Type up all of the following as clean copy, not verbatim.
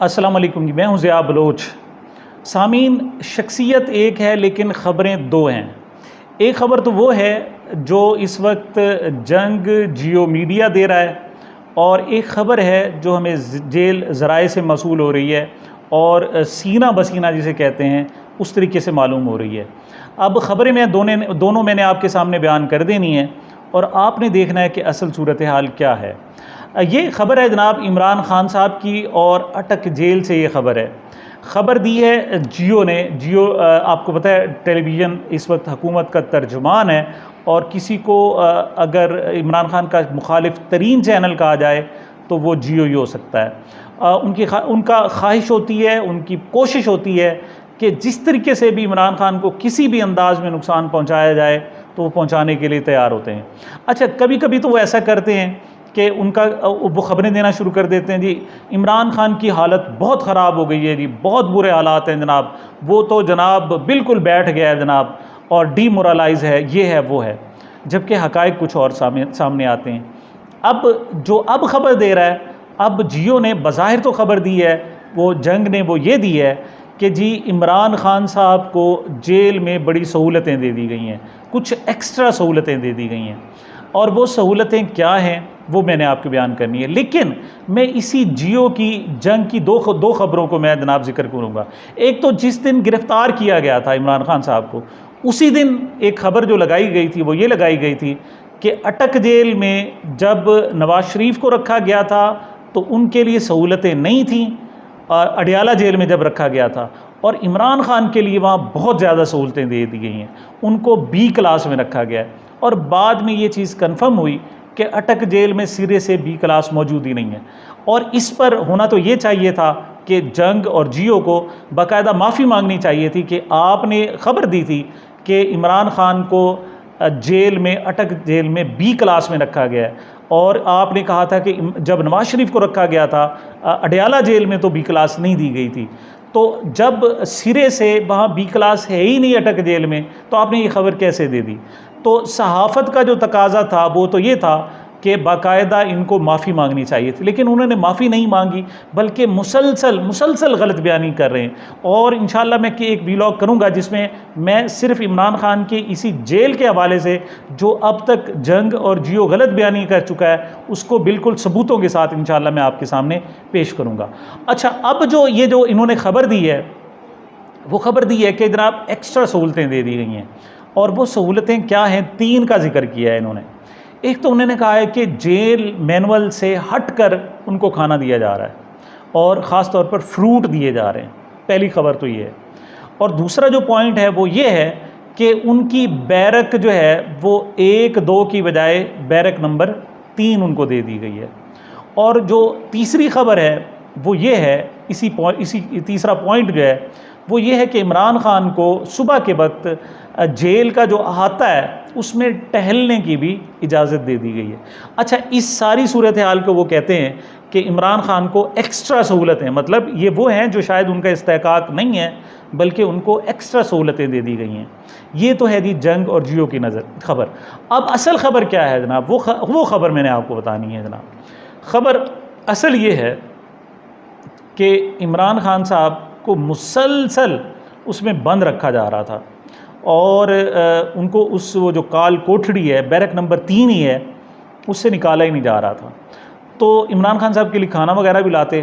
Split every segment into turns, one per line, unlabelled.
अस्सलाम वालेकुम जी, मैं हूं ज़िया बलोच। सामीन, शख्सियत एक है लेकिन ख़बरें दो हैं। एक ख़बर तो वो है जो इस वक्त जंग जियो मीडिया दे रहा है, और एक ख़बर है जो हमें जेल ज़राए से मसूल हो रही है और सीना बसीना जिसे कहते हैं उस तरीके से मालूम हो रही है। अब ख़बरें मैं दोनों मैंने आपके सामने बयान कर देनी है और आपने देखना है कि असल सूरत हाल क्या है। ये ख़बर है जनाब इमरान ख़ान साहब की, और अटक जेल से ये ख़बर है। ख़बर दी है जियो ने। जियो आपको पता है टेलीविज़न इस वक्त हुकूमत का तर्जुमान है, और किसी को अगर इमरान ख़ान का मुखालिफ तरीन चैनल कहा जाए तो वो जियो ही हो सकता है। उनका ख्वाहिश होती है, उनकी कोशिश होती है कि जिस तरीके से भी इमरान ख़ान को किसी भी अंदाज़ में नुकसान पहुँचाया जाए तो वो पहुँचाने के लिए तैयार होते हैं। अच्छा, कभी कभी तो वो ऐसा करते हैं कि वो ख़बरें देना शुरू कर देते हैं, जी इमरान ख़ान की हालत बहुत ख़राब हो गई है, जी बहुत बुरे हालात हैं जनाब, वो तो जनाब बिल्कुल बैठ गया है जनाब, और डीमोरलाइज है, ये है वो है, जबकि हक़ाइक़ कुछ और सामने आते हैं। अब ख़बर दे रहा है, अब जियो ने बज़ाहिर तो ख़बर दी है, वो जंग ने वो ये दी है कि जी इमरान ख़ान साहब को जेल में बड़ी सहूलतें दे दी गई हैं, कुछ एक्स्ट्रा सहूलतें दे दी गई हैं, और वो सहूलतें क्या हैं वो मैंने आपको बयान करनी है। लेकिन मैं इसी जियो की जंग की दो ख़बरों को मैं जनाब जिक्र करूँगा। एक तो जिस दिन गिरफ़्तार किया गया था इमरान ख़ान साहब को, उसी दिन एक ख़बर जो लगाई गई थी वो ये लगाई गई थी कि अटक जेल में जब नवाज़ शरीफ को रखा गया था तो उनके लिए सहूलतें नहीं थीं, अडियाला जेल में जब रखा गया था, और इमरान ख़ान के लिए वहाँ बहुत ज़्यादा सहूलतें दे दी गई हैं, उनको बी क्लास में रखा गया है। और बाद में ये चीज़ कन्फर्म हुई कि अटक जेल में सिरे से बी क्लास मौजूद ही नहीं है, और इस पर होना तो ये चाहिए था कि जंग और जियो को बाकायदा माफ़ी मांगनी चाहिए थी कि आपने ख़बर दी थी कि इमरान ख़ान को जेल में, अटक जेल में बी क्लास में रखा गया है, और आपने कहा था कि जब नवाज़ शरीफ को रखा गया था अडियाला जेल में तो बी क्लास नहीं दी गई थी। तो जब सिरे से वहाँ बी क्लास है ही नहीं अटक जेल में, तो आपने ये ख़बर कैसे दे दी? तो सहाफ़त का जो तकाज़ा था वो तो ये था कि बाकायदा इनको माफ़ी मांगनी चाहिए थी, लेकिन उन्होंने माफ़ी नहीं मांगी, बल्कि मुसलसल गलत बयानी कर रहे हैं। और इंशाअल्लाह मैं एक वीलॉग करूँगा जिसमें मैं सिर्फ़ इमरान ख़ान के इसी जेल के हवाले से जो अब तक जंग और जियो गलत बयानी कर चुका है उसको बिल्कुल सबूतों के साथ इंशाअल्लाह मैं आपके सामने पेश करूँगा। अच्छा, अब जो इन्होंने ख़बर दी है, वो ख़बर दी है कि जनाब एक्स्ट्रा सहूलतें दे दी गई हैं, और वो सहूलतें क्या हैं, 3 का जिक्र किया है इन्होंने। एक तो उन्होंने कहा है कि जेल मैनुअल से हट कर उनको खाना दिया जा रहा है, और ख़ास तौर पर फ्रूट दिए जा रहे हैं। पहली ख़बर तो ये है। और दूसरा जो पॉइंट है वो ये है कि उनकी बैरक जो है वो 1-2 की बजाय बैरक नंबर 3 उनको दे दी गई है। और जो तीसरी ख़बर है वो ये है, इसी तीसरा पॉइंट जो है वो ये है कि इमरान ख़ान को सुबह के वक्त जेल का जो अहाता है उसमें टहलने की भी इजाज़त दे दी गई है। अच्छा, इस सारी सूरत हाल को वो कहते हैं कि इमरान ख़ान को एक्स्ट्रा सहूलतें, मतलब ये वो हैं जो शायद उनका इस्तेहकाक नहीं है, बल्कि उनको एक्स्ट्रा सहूलतें दे दी गई हैं। ये तो है जी जंग और जियो की ख़बर। अब असल ख़बर क्या है जनाब, वो ख़बर मैंने आपको बतानी है जनाब। ख़बर असल ये है कि इमरान ख़ान साहब को मुसलसल उसमें बंद रखा जा रहा था, और उनको वो जो काल कोठड़ी है, बैरक नंबर 3 ही है, उससे निकाला ही नहीं जा रहा था। तो इमरान ख़ान साहब के लिए खाना वगैरह भी लाते,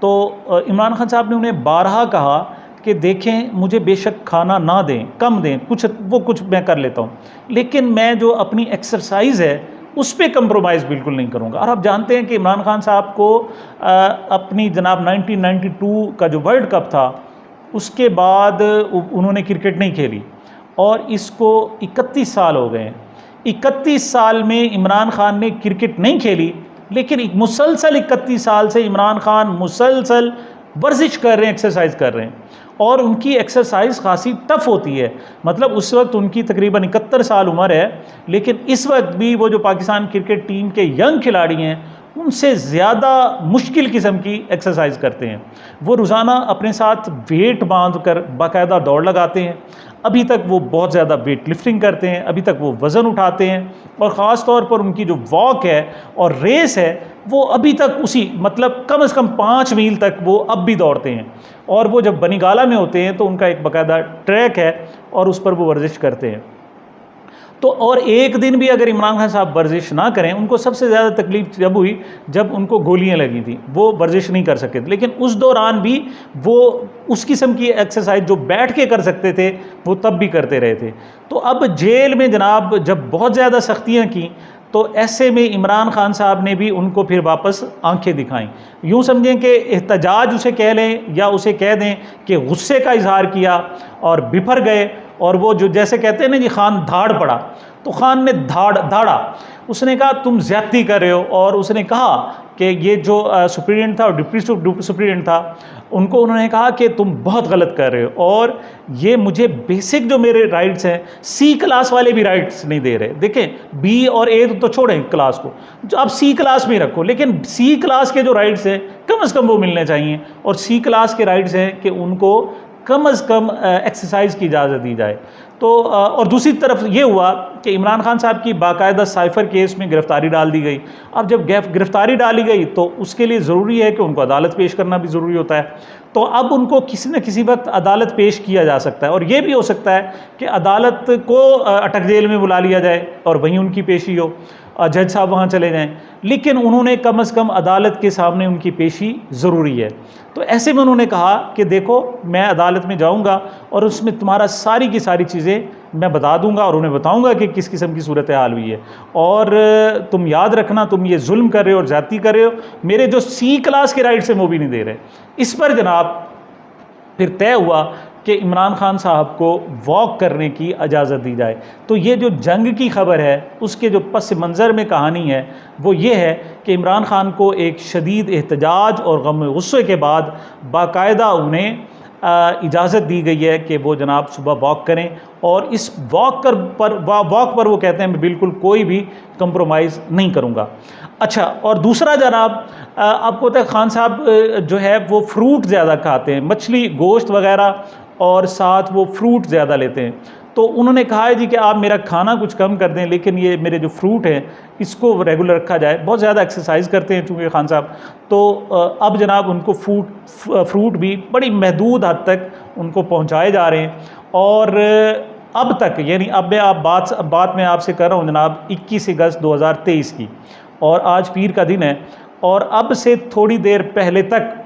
तो इमरान ख़ान साहब ने उन्हें बारहा कहा कि देखें, मुझे बेशक खाना ना दें, कम दें, कुछ मैं कर लेता हूँ, लेकिन मैं जो अपनी एक्सरसाइज़ है उस पर कंप्रोमाइज़ बिल्कुल नहीं करूँगा। और आप जानते हैं कि इमरान ख़ान साहब को अपनी जनाब 1992 का जो वर्ल्ड कप था उसके बाद उन्होंने क्रिकेट नहीं खेली, और इसको 31 साल हो गए हैं। 31 साल में इमरान ख़ान ने क्रिकेट नहीं खेली, लेकिन मुसलसल 31 साल से इमरान ख़ान मुसलसल वर्जिश कर रहे हैं, एक्सरसाइज कर रहे हैं, और उनकी एक्सरसाइज खासी टफ़ होती है। मतलब उस वक्त उनकी तकरीबन 71 साल उम्र है, लेकिन इस वक्त भी वो जो पाकिस्तान क्रिकेट टीम के यंग खिलाड़ी हैं उनसे ज़्यादा मुश्किल किस्म की एक्सरसाइज करते हैं। वो रोज़ाना अपने साथ वेट बांध कर बाकायदा दौड़ लगाते हैं। अभी तक वो बहुत ज़्यादा वेट लिफ्टिंग करते हैं, अभी तक वो वज़न उठाते हैं, और ख़ास तौर पर उनकी जो वॉक है और रेस है वो अभी तक उसी मतलब कम से कम 5 मील तक वो अब भी दौड़ते हैं। और वो जब बनीगाला में होते हैं तो उनका एक बाकायदा ट्रैक है और उस पर वो वर्जिश करते हैं। तो और एक दिन भी अगर इमरान खान साहब वर्जिश ना करें, उनको सबसे ज़्यादा तकलीफ जब हुई जब उनको गोलियां लगी थी, वो वर्जिश नहीं कर सके थे, लेकिन उस दौरान भी वो उस किस्म की एक्सरसाइज जो बैठ के कर सकते थे वो तब भी करते रहे थे। तो अब जेल में जनाब जब बहुत ज़्यादा सख्तियाँ की तो ऐसे में इमरान खान साहब ने भी उनको फिर वापस आंखें दिखाईं। यूँ समझें कि एहतजाज उसे कह लें या उसे कह दें कि गुस्से का इजहार किया और बिफर गए, और वो जो जैसे कहते हैं ना जी, खान धाड़ पड़ा, तो खान ने धाड़ा। उसने कहा तुम ज्यादती कर रहे हो, और उसने कहा कि ये जो सुप्रीडेंट था और डिप्टी सुप्रीडेंट था उनको उन्होंने कहा कि तुम बहुत गलत कर रहे हो, और ये मुझे बेसिक जो मेरे राइट्स हैं सी क्लास वाले भी राइट्स नहीं दे रहे। देखें बी और ए तो छोड़ें क्लास को, जो आप सी क्लास में रखो, लेकिन सी क्लास के जो राइट्स हैं कम से कम वो मिलने चाहिए, और सी क्लास के राइट्स हैं कि उनको कम से कम एक्सरसाइज की इजाज़त दी जाए। तो और दूसरी तरफ ये हुआ कि इमरान खान साहब की बाकायदा साइफ़र केस में गिरफ़्तारी डाल दी गई। अब जब गिरफ़्तारी डाली गई तो उसके लिए ज़रूरी है कि उनको अदालत पेश करना भी ज़रूरी होता है। तो अब उनको किसी न किसी वक्त अदालत पेश किया जा सकता है, और ये भी हो सकता है कि अदालत को अटक जेल में बुला लिया जाए और वहीं उनकी पेशी हो, जज साहब वहाँ चले जाएं, लेकिन उन्होंने कम से कम अदालत के सामने उनकी पेशी ज़रूरी है। तो ऐसे में उन्होंने कहा कि देखो मैं अदालत में जाऊँगा और उसमें तुम्हारा सारी की सारी चीज़ें मैं बता दूंगा और उन्हें बताऊंगा कि किस किस्म की सूरत हाल हुई है, और तुम याद रखना तुम ये जुल्म कर रहे हो और ज़्यादती कर रहे हो, मेरे जो सी क्लास के राइट्स हैं वो भी नहीं दे रहे। इस पर जनाब फिर तय हुआ कि इमरान खान साहब को वॉक करने की इजाज़त दी जाए। तो ये जो जंग की खबर है उसके जो पस मंज़र में कहानी है वो ये है कि इमरान खान को एक शदीद एहतजाज और गम गुस्से के बाद बाकायदा उन्हें इजाज़त दी गई है कि वो जनाब सुबह वॉक करें, और इस वॉक पर वो कहते हैं मैं बिल्कुल कोई भी कंप्रोमाइज़ नहीं करूँगा। अच्छा, और दूसरा जनाब आपको पता है खान साहब जो है वो फ्रूट ज़्यादा खाते हैं, मछली गोश्त वग़ैरह, और साथ वो फ्रूट ज़्यादा लेते हैं। तो उन्होंने कहा है जी कि आप मेरा खाना कुछ कम कर दें, लेकिन ये मेरे जो फ्रूट हैं इसको रेगुलर रखा जाए। बहुत ज़्यादा एक्सरसाइज करते हैं चूँकि खान साहब, तो अब जनाब उनको फ्रूट भी बड़ी महदूद हद तक उनको पहुँचाए जा रहे हैं। और अब तक यानी अब मैं बात मैं आपसे कर रहा हूँ जनाब 21 अगस्त 2023 की, और आज पीर का दिन है, और अब से थोड़ी देर पहले तक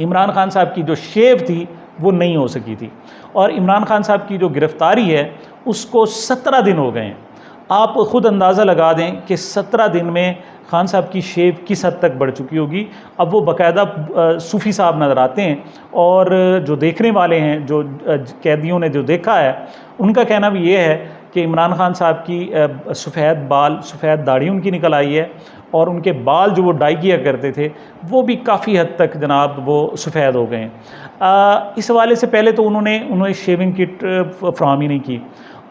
इमरान खान साहब की जो शेव थी वो नहीं हो सकी थी, और इमरान खान साहब की जो गिरफ़्तारी है उसको 17 दिन हो गए हैं। आप ख़ुद अंदाज़ा लगा दें कि 17 दिन में खान साहब की शेव किस हद तक बढ़ चुकी होगी। अब वो बाकायदा सूफ़ी साहब नज़र आते हैं, और जो देखने वाले हैं, जो कैदियों ने जो देखा है, उनका कहना भी ये है कि इमरान खान साहब की सफ़ेद दाढ़ी उनकी निकल आई है, और उनके बाल जो वो डाई किया करते थे वो भी काफ़ी हद तक जनाब वो सफ़ेद हो गए हैं। इस हवाले से पहले तो उन्होंने शेविंग किट फ्राहम ही नहीं की,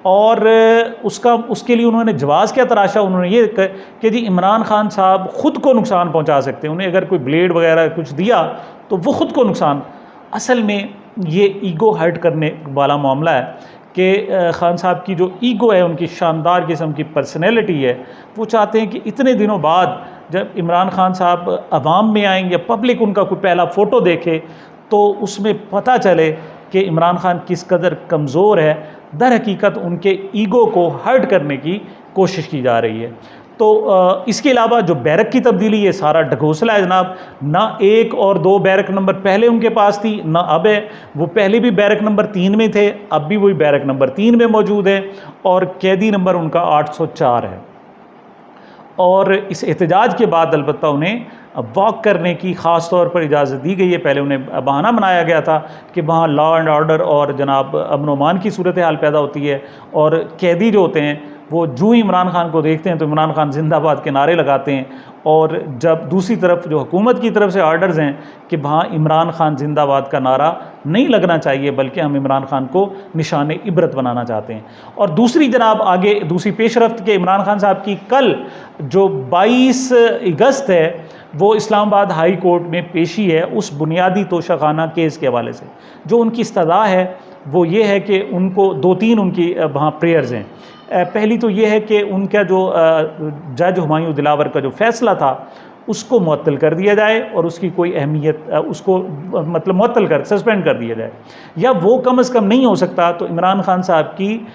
और उसके लिए उन्होंने जवाज़ क्या तराशा, उन्होंने ये कि जी इमरान खान साहब ख़ुद को नुकसान पहुंचा सकते हैं, उन्हें अगर कोई ब्लेड वगैरह कुछ दिया तो वो ख़ुद को नुकसान। असल में ये ईगो हर्ट करने वाला मामला है कि खान साहब की जो ईगो है, उनकी शानदार किस्म की पर्सनैलिटी है, वो चाहते हैं कि इतने दिनों बाद जब इमरान खान साहब अवाम में आएंगे या पब्लिक उनका कोई पहला फ़ोटो देखे तो उसमें पता चले कि इमरान खान किस कदर कमज़ोर है। दर हकीकत उनके ईगो को हर्ट करने की कोशिश की जा रही है। तो इसके अलावा जो बैरक की तब्दीली, ये सारा ढकोसला है जनाब। ना 1 और 2 बैरक नंबर पहले उनके पास थी, ना अब है। वो पहले भी बैरक नंबर 3 में थे, अब भी वही बैरक नंबर 3 में मौजूद है, और कैदी नंबर उनका 804 है। और इस एहतजाज के बाद अलबत्ता उन्हें वॉक करने की ख़ास तौर पर इजाज़त दी गई है। पहले उन्हें बहाना बनाया गया था कि वहाँ लॉ एंड ऑर्डर और जनाब अमन अमान की सूरत हाल पैदा होती है, और कैदी जो होते हैं वो जो ही इमरान खान को देखते हैं तो इमरान खान जिंदाबाद के नारे लगाते हैं, और जब दूसरी तरफ जो हुकूमत की तरफ से ऑर्डर्स हैं कि वहाँ इमरान खान जिंदाबाद का नारा नहीं लगना चाहिए, बल्कि हम इमरान खान को निशान इबरत बनाना चाहते हैं। और दूसरी जनाब आगे दूसरी पेशरफ्त के इमरान खान साहब की कल जो 22 अगस्त है वो इस्लामाबाद हाई कोर्ट में पेशी है उस बुनियादी तोशाखाना केस के हवाले से। जो उनकी इस्तदा है वो ये है कि उनको 2-3 उनकी वहाँ प्रेयर्स हैं। पहली तो ये है कि उनका जो जज हुमायूं दिलावर का जो फ़ैसला था उसको मुअत्तल कर दिया जाए और उसकी कोई अहमियत उसको मतलब मुअत्तल कर सस्पेंड कर दिया जाए, या वो कम अज़ कम नहीं हो सकता तो इमरान खान साहब की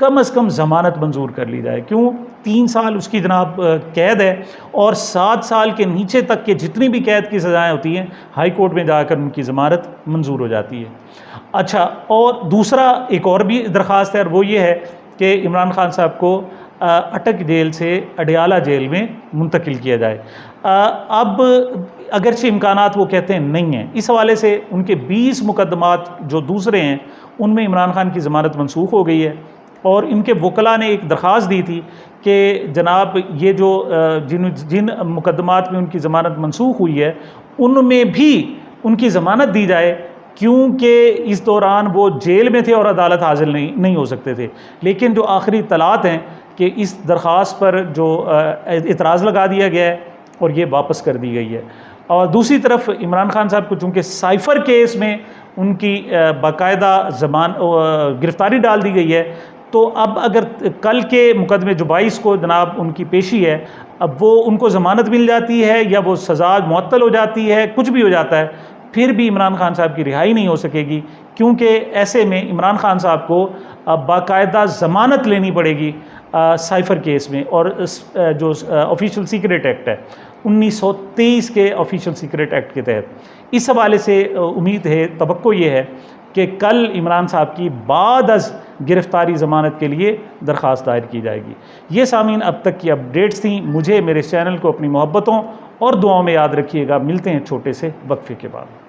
कम अज़ कम ज़मानत मंजूर कर ली जाए। क्यों? 3 साल उसकी जनाब कैद है और 7 साल के नीचे तक के जितनी भी कैद की सज़ाएँ होती हैं हाई कोर्ट में जाकर उनकी ज़मानत मंजूर हो जाती है। अच्छा, और दूसरा एक और भी दरख्वास्त है और वो ये है कि इमरान खान साहब को अटक जेल से अडयाला जेल में मुंतकिल किया जाए। अब अगरचे इम्कानात वो कहते हैं नहीं हैं, इस हवाले से उनके 20 मुकदमात जो दूसरे हैं उनमें इमरान खान की ज़मानत मनसूख हो गई है, और इनके वकला ने एक दरख्वास्त दी थी कि जनाब ये जो जिन मुकदमात में उनकी ज़मानत मनसूख हुई है उनमें भी उनकी ज़मानत दी जाए, क्योंकि इस दौरान वो जेल में थे और अदालत हाजिर नहीं हो सकते थे। लेकिन जो आखिरी इत्तलात हैं कि इस दरख्वास्त पर जो इतराज़ लगा दिया गया है और ये वापस कर दी गई है। और दूसरी तरफ इमरान खान साहब को चूँकि साइफ़र केस में उनकी बाकायदा गिरफ़्तारी डाल दी गई है, तो अब अगर कल के मुकदमे जो 22 को जनाब उनकी पेशी है, अब वो उनको ज़मानत मिल जाती है या वो सज़ा मुअत्तल हो जाती है, कुछ भी हो जाता है, फिर भी इमरान खान साहब की रिहाई नहीं हो सकेगी, क्योंकि ऐसे में इमरान खान साहब को बाकायदा ज़मानत लेनी पड़ेगी साइफ़र केस में। और जो ऑफिशियल सीक्रेट एक्ट है 1923 के ऑफिशियल सीक्रेट एक्ट के तहत, इस हवाले से उम्मीद है, तवक्को ये है कि कल इमरान साहब की बाद अज़ गिरफ़्तारी ज़मानत के लिए दरख्वास्त दायर की जाएगी। ये सामीन अब तक की अपडेट्स थी। मुझे मेरे चैनल को अपनी मोहब्बतों और दुआओं में याद रखिएगा। मिलते हैं छोटे से वक्फे के बाद।